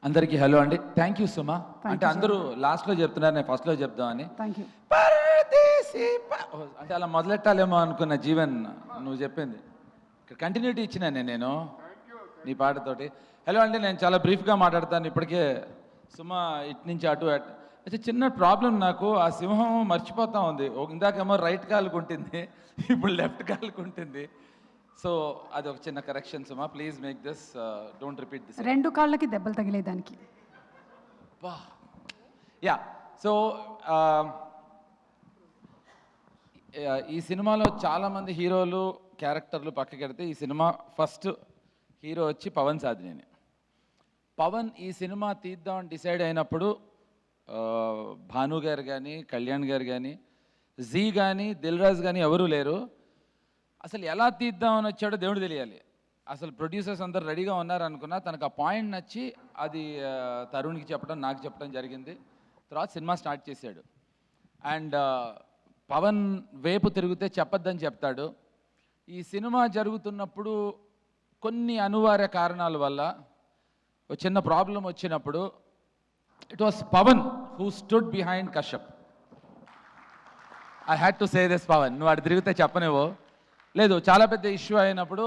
అందరికీ హలో అండి. Thank you సుమా. అంటే అందరూ లాస్ట్లో చెప్తున్నారు, నేను ఫస్ట్లో చెప్దామని. అంటే అలా మొదలెట్టాలేమో అనుకున్న జీవన్, నువ్వు చెప్పింది కంటిన్యూటీ ఇచ్చినాను నేను నీ పాటతోటి. హలో అండి, నేను చాలా బ్రీఫ్గా మాట్లాడతాను. ఇప్పటికే సుమా ఇటు నుంచి అటు అయితే చిన్న ప్రాబ్లం, నాకు ఆ సింహం మర్చిపోతా ఉంది. ఇందాకేమో రైట్ కాలుకు ఉంటుంది, ఇప్పుడు లెఫ్ట్ కాలుకు ఉంటుంది. సో అది ఒక చిన్న correction Suma, please make this, don't repeat this. రెండు కాళ్ళకి దెబ్బలు తగిలేదానికి. యా, సో ఈ సినిమాలో చాలామంది హీరోలు క్యారెక్టర్లు పక్కకెడితే ఈ సినిమా ఫస్ట్ హీరో వచ్చి పవన్ సాధినేని. పవన్ ఈ సినిమా తీద్దామని డిసైడ్ అయినప్పుడు భాను గారు కానీ, కళ్యాణ్ గారు కానీ, జీ కానీ, దిల్ రాజు కానీ ఎవరూ లేరు. అసలు ఎలా తీద్దామని వచ్చాడో దేవుడు తెలియాలి. అసలు ప్రొడ్యూసర్స్ అందరు రెడీగా ఉన్నారు అనుకున్నా, తనకు ఆ పాయింట్ నచ్చి అది తరుణ్కి చెప్పడం, నాకు చెప్పడం జరిగింది. తర్వాత సినిమా స్టార్ట్ చేశాడు. అండ్ పవన్ వైపు తిరిగితే చెప్పొద్దని చెప్తాడు. ఈ సినిమా జరుగుతున్నప్పుడు కొన్ని అనివార్య కారణాల వల్ల ఒక చిన్న ప్రాబ్లం వచ్చినప్పుడు it was Pavan who stood behind Kashyap. I had to say this Pavan, నువ్వు అటు తిరిగితే చెప్పనివో లేదు. చాలా పెద్ద ఇష్యూ అయినప్పుడు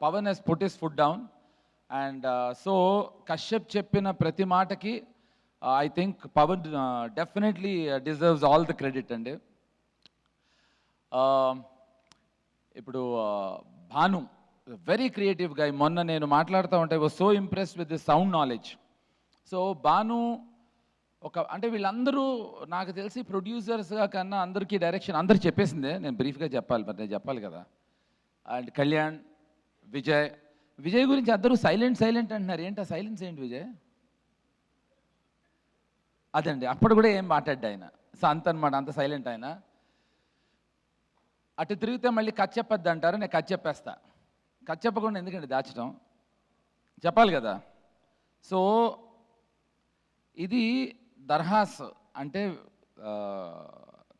Pavan he's put his foot down. And so Kashyap చెప్పిన ప్రతి మాటకి I think Pavan definitely deserves all the credit అండి. ఇప్పుడు భాను వెరీ క్రియేటివ్ గా, మొన్న నేను మాట్లాడుతూ ఉంటే was so impressed with the sound knowledge. So Bhanu అంటే వీళ్ళందరూ నాకు తెలిసి ప్రొడ్యూసర్స్గా కన్నా అందరికీ డైరెక్షన్ అందరు చెప్పేసిందే, నేను బ్రీఫ్గా చెప్పాలి, మరి నేను చెప్పాలి కదా. అండ్ కళ్యాణ్, విజయ్ గురించి అందరూ సైలెంట్ అంటున్నారు. ఏంటి ఆ సైలెన్స్ ఏంటి విజయ్? అదండి, అప్పుడు కూడా ఏం మాట్లాడ్డా ఆయన. సో అంత అనమాట, అంత సైలెంట్ ఆయన. అటు తిరిగితే మళ్ళీ కథ చెప్పొద్దు అంటారు, నేను కథ చెప్పేస్తా. కథ చెప్పకుండా ఎందుకండి దాచడం, చెప్పాలి కదా. సో ఇది దర్హాస్ అంటే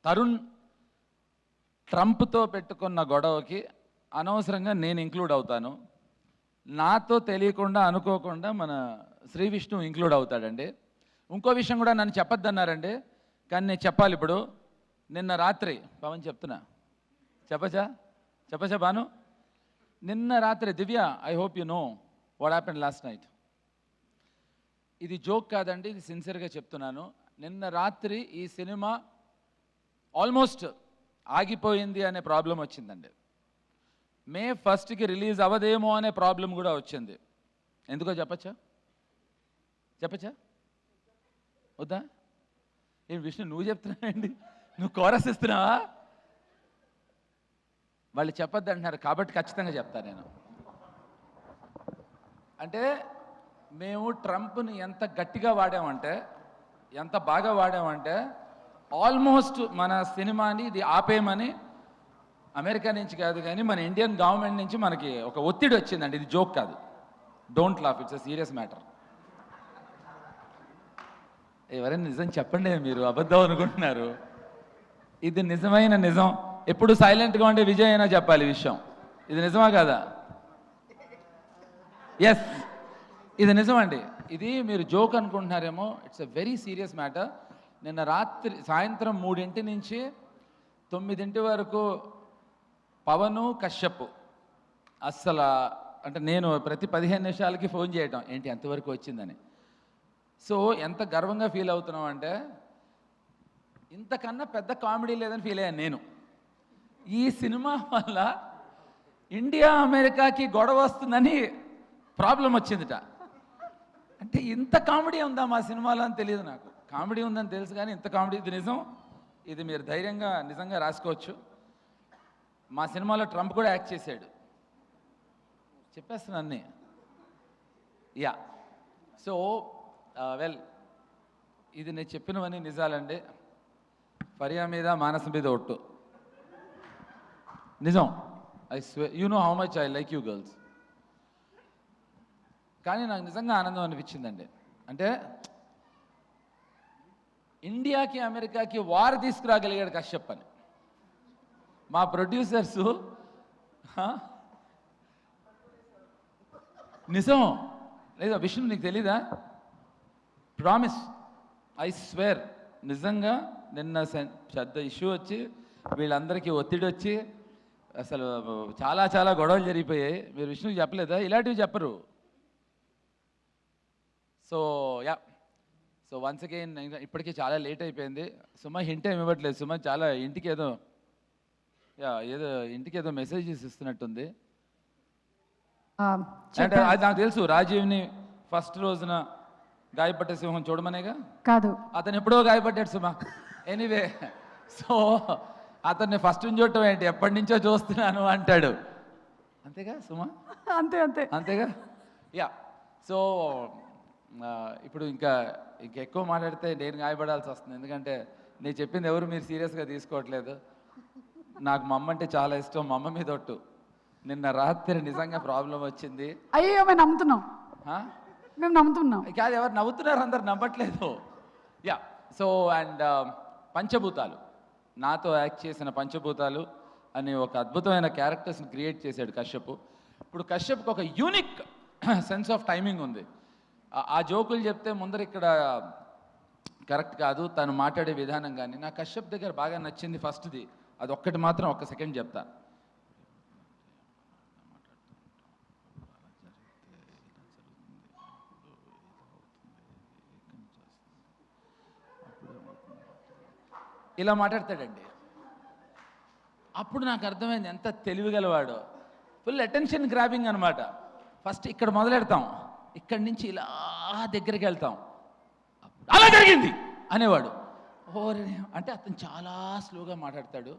తరుణ్ ట్రంప్తో పెట్టుకున్న గొడవకి అనవసరంగా నేను ఇంక్లూడ్ అవుతాను. నాతో తెలియకుండా అనుకోకుండా మన శ్రీ విష్ణు ఇంక్లూడ్ అవుతాడండి. ఇంకో విషయం కూడా నన్ను చెప్పొద్దన్నారండి, కానీ నేను చెప్పాలి ఇప్పుడు. నిన్న రాత్రి పవన్ చెప్తున్నా, చెప్పచ్చా బాను? నిన్న రాత్రి Divya, I hope you know what happened last night. ఇది జోక్ కాదండి, ఇది సిన్సియర్గా చెప్తున్నాను. నిన్న రాత్రి ఈ సినిమా ఆల్మోస్ట్ ఆగిపోయింది అనే ప్రాబ్లం వచ్చిందండి. మే 1కి రిలీజ్ అవ్వదేమో అనే ప్రాబ్లం కూడా వచ్చింది. ఎందుకో చెప్పచ్చా వద్దా? ఏం విష్ణు నువ్వు చెప్తున్నావండి, నువ్వు కోరస్ ఇస్తున్నావా? వాళ్ళు చెప్పొద్దు అంటున్నారు కాబట్టి ఖచ్చితంగా చెప్తాను నేను. అంటే మేము ట్రంప్ని ఎంత గట్టిగా వాడామంటే, ఎంత బాగా వాడామంటే, ఆల్మోస్ట్ మన సినిమాని ఇది ఆపేయమని అమెరికా నుంచి కాదు కానీ మన ఇండియన్ గవర్నమెంట్ నుంచి మనకి ఒక ఒత్తిడి వచ్చిందండి. ఇది జోక్ కాదు, don't laugh, it's a serious matter. ఎవరైనా నిజం చెప్పండి, మీరు అబద్ధం అనుకుంటున్నారు. ఇది నిజమైన నిజం. ఎప్పుడు సైలెంట్గా ఉండే విజయ్ అయినా చెప్పాలి విషయం. ఇది నిజమా కాదా? ఎస్, ఇది నిజమండి. ఇది మీరు జోక్ అనుకుంటున్నారేమో, it's a very serious matter. నిన్న రాత్రి సాయంత్రం 3 నుంచి 9 వరకు పవను, కశ్యప్ అస్సలు అంటే నేను ప్రతి 15 నిమిషాలకి ఫోన్ చేయటం, ఏంటి ఎంతవరకు వచ్చిందని. సో ఎంత గర్వంగా ఫీల్ అవుతున్నాం అంటే, ఇంతకన్నా పెద్ద కామెడీ లేదని ఫీల్ అయ్యాను నేను. ఈ సినిమా వల్ల ఇండియా అమెరికాకి గొడవ వస్తుందని ప్రాబ్లం వచ్చిందిట. అంటే ఇంత కామెడీ ఉందా మా సినిమాలో అని తెలియదు నాకు. కామెడీ ఉందని తెలుసు కానీ ఇంత కామెడీ, ఇది నిజం. ఇది మీరు ధైర్యంగా నిజంగా రాసుకోవచ్చు. మా సినిమాలో ట్రంప్ కూడా యాక్ట్ చేశాడు, చెప్పేస్తాను అన్నీ. యా, సో వెల్, ఇది నేను చెప్పినవన్నీ నిజాలండి. ఫరియా మీద, మానస మీద ఒట్టు నిజం. I swear, you know how much I like you girls. కానీ నాకు నిజంగా ఆనందం అనిపించిందండి. అంటే ఇండియాకి అమెరికాకి వార్ తీసుకురాగలిగాడు కశ్యప్ అని. మా ప్రొడ్యూసర్సు నిజం, లేదా విష్ణు నీకు తెలీదా? ప్రామిస్, ఐ స్వేర్, నిజంగా నిన్న పెద్ద ఇష్యూ వచ్చి వీళ్ళందరికీ ఒత్తిడి వచ్చి అసలు చాలా చాలా గొడవలు జరిగిపోయాయి. మీరు విష్ణుకి చెప్పలేదా? ఇలాంటివి చెప్పరు. So yeah, so once again ఇప్పటికీ చాలా లేట్ అయిపోయింది. సుమ హింట్ ఏమి ఇవ్వట్లేదు. సుమ చాలా ఇంటికి ఏదో ఇంటికి ఏదో మెసేజెస్ ఇస్తున్నట్టుంది. అంటే అది నాకు తెలుసు, రాజీవ్ని ఫస్ట్ రోజున గాయపడ్డ సింహం చూడమనేగా. కాదు, అతను ఎప్పుడో గాయపడ్డాడు సుమ. ఎనీవే, సో అతన్ని ఫస్ట్ చూడటం ఏంటి, ఎప్పటి నుంచో చూస్తున్నాను అంటాడు. అంతేగా సుమ? అంతే అంతే అంతేగా. యా, సో ఇప్పుడు ఇంకా ఎక్కువ మాట్లాడితే నేను గాయపడాల్సి వస్తుంది. ఎందుకంటే నేను చెప్పింది ఎవరు మీరు సీరియస్గా తీసుకోవట్లేదు. నాకు మా అమ్మ అంటే చాలా ఇష్టం. మా అమ్మ మీద ఒట్టు. నిన్న రాత్రి నిజంగా ప్రాబ్లం వచ్చింది. అయ్యో మేము నమ్ముతున్నాం, మేము నమ్ముతున్నాం. కాదు, ఎవరు నవ్వుతున్నారు, అందరు నమ్మట్లేదు. యా, సో అండ్ పంచభూతాలు, నాతో యాక్ట్ చేసిన పంచభూతాలు అని ఒక అద్భుతమైన క్యారెక్టర్స్ని క్రియేట్ చేశాడు కశ్యప్. ఇప్పుడు కశ్యప్కి ఒక యూనిక్ సెన్స్ ఆఫ్ టైమింగ్ ఉంది. ఆ జోకులు చెప్తే ముందర ఇక్కడ కరెక్ట్ కాదు, తను మాట్లాడే విధానం కానీ. నాకు కశ్యప్ దగ్గర బాగా నచ్చింది ఫస్ట్ది, అది ఒక్కటి మాత్రం ఒక్క సెకండ్ చెప్తా. ఇలా మాట్లాడతాడండి. అప్పుడు నాకు అర్థమైంది ఎంత తెలివిగలవాడో. ఫుల్ అటెన్షన్ గ్రాబింగ్ అనమాట. ఫస్ట్ ఇక్కడ మొదలెడతాం, ఇక్కడి నుంచి ఇలా దగ్గరికి వెళ్తాం, అలా జరిగింది అనేవాడు. ఓరే అంటే అతను చాలా స్లోగా మాట్లాడతాడు,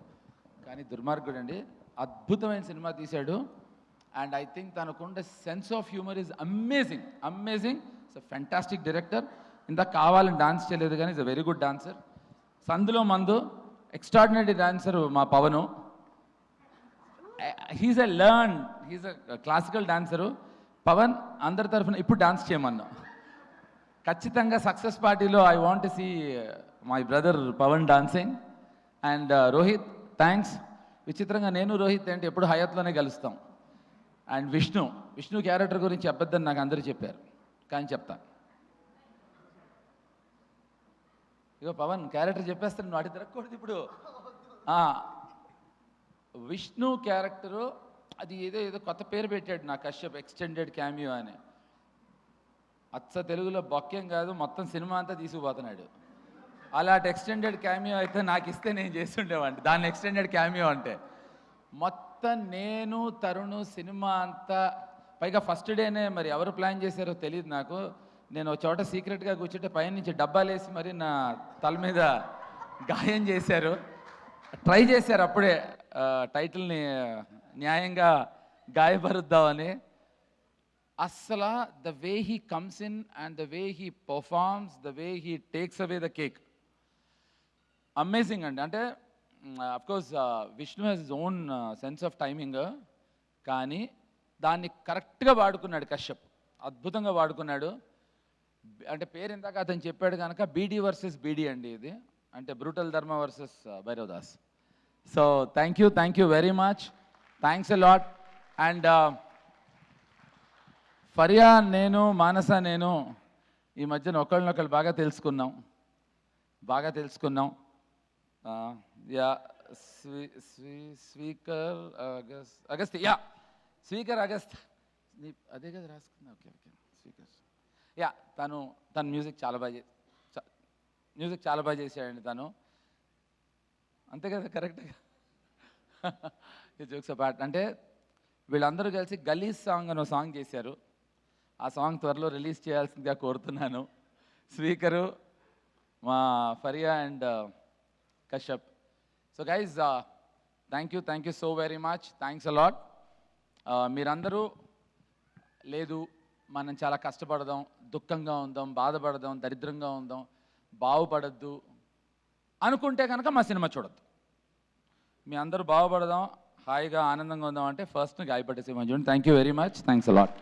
కానీ దుర్మార్గుడు అండి. అద్భుతమైన సినిమా తీశాడు. అండ్ ఐ థింక్ తనకుండే sense of humour is amazing, amazing. It's a fantastic director. ఇందాక కావాలని డాన్స్ చేయలేదు కానీ it's a very good dancer. సందులో మందు ఎక్స్ట్రాడినరీ డాన్సర్ మా Pavan. He's a classical dancer. Pavan అందరి తరఫున ఇప్పుడు డాన్స్ చేయమన్నా. ఖచ్చితంగా సక్సెస్ పార్టీలో I want see my brother Pavan dancing. And Rohit, thanks. విచిత్రంగా నేను రోహిత్ అంటే ఎప్పుడు హయాత్లోనే కలుస్తాం. అండ్ విష్ణు క్యారెక్టర్ గురించి చెప్పొద్దని నాకు అందరూ చెప్పారు, కానీ చెప్తాను. ఇగో పవన్ క్యారెక్టర్ చెప్పేస్తాను, నువ్వు అటు తిరగకూడదు ఇప్పుడు. విష్ణు క్యారెక్టరు అది ఏదో కొత్త పేరు పెట్టాడు నా కశ్యప్, ఎక్స్టెండెడ్ క్యామియో అని. అచ్చ తెలుగులో బొక్కేం కాదు, మొత్తం సినిమా అంతా తీసుకుపోతున్నాడు. అలాంటి ఎక్స్టెండెడ్ క్యామియో అయితే నాకు ఇస్తే నేను చేస్తుండేవాడిని. దాన్ని ఎక్స్టెండెడ్ క్యామియో అంటే మొత్తం నేను తరుణ్ సినిమా అంతా. పైగా ఫస్ట్ డేనే మరి ఎవరు ప్లాన్ చేశారో తెలియదు నాకు. నేను ఒక చోట సీక్రెట్గా కూర్చుంటే పైన నుంచి డబ్బాలు వేసి మరి నా తల మీద గాయం చేశారు. ట్రై చేశారు అప్పుడే టైటిల్ని న్యాయంగా గాయపరుద్దామని. అస్సలు the way he comes in and the way he performs, the way he takes away the cake, amazing అండి. అంటే of course Vishnu has his own sense of timing, కానీ దాన్ని కరెక్ట్గా వాడుకున్నాడు కశ్యప్, అద్భుతంగా వాడుకున్నాడు. అంటే పేరు ఇందాక అతను చెప్పాడు కనుక బీడీ వర్సెస్ బీడీ అండి ఇది, అంటే బ్రూటల్ ధర్మ versus Bhairav Das. So thank you very much, thanks a lot. And Faria నేను, మానస నేను ఈ మధ్యన ఒకళ్ళనొకళ్ళు బాగా తెలుసుకున్నాం. Yeah speaker Agasti, yeah speaker Agasti, అదే కదా రాసుకున్నా. ఓకే స్పీకర్, యా తను మ్యూజిక్ చాలా బాగా చేశాడండి తను. అంతే కదా, కరెక్ట్గా. ఈ జోక్స్ అపార్ట్, అంటే వీళ్ళందరూ కలిసి గలీజ్ సాంగ్ అని సాంగ్ చేశారు. ఆ సాంగ్ త్వరలో రిలీజ్ చేయాల్సిందిగా కోరుతున్నాను. స్పీకరు, మా Faria and Kashyap. So guys thank you so very much, thanks a lot. మీరందరూ లేదు మనం చాలా కష్టపడదాం, దుఃఖంగా ఉందాం, బాధపడదాం, దరిద్రంగా ఉందాం, బాగుపడద్దు అనుకుంటే కనుక మా సినిమా చూడద్దు. మీ అందరూ బాగుపడదాం, హాయిగా ఆనందంగా ఉందాం అంటే ఫస్ట్ గాయపడే సినిమా చూడండి. Thank you very much, thanks a lot.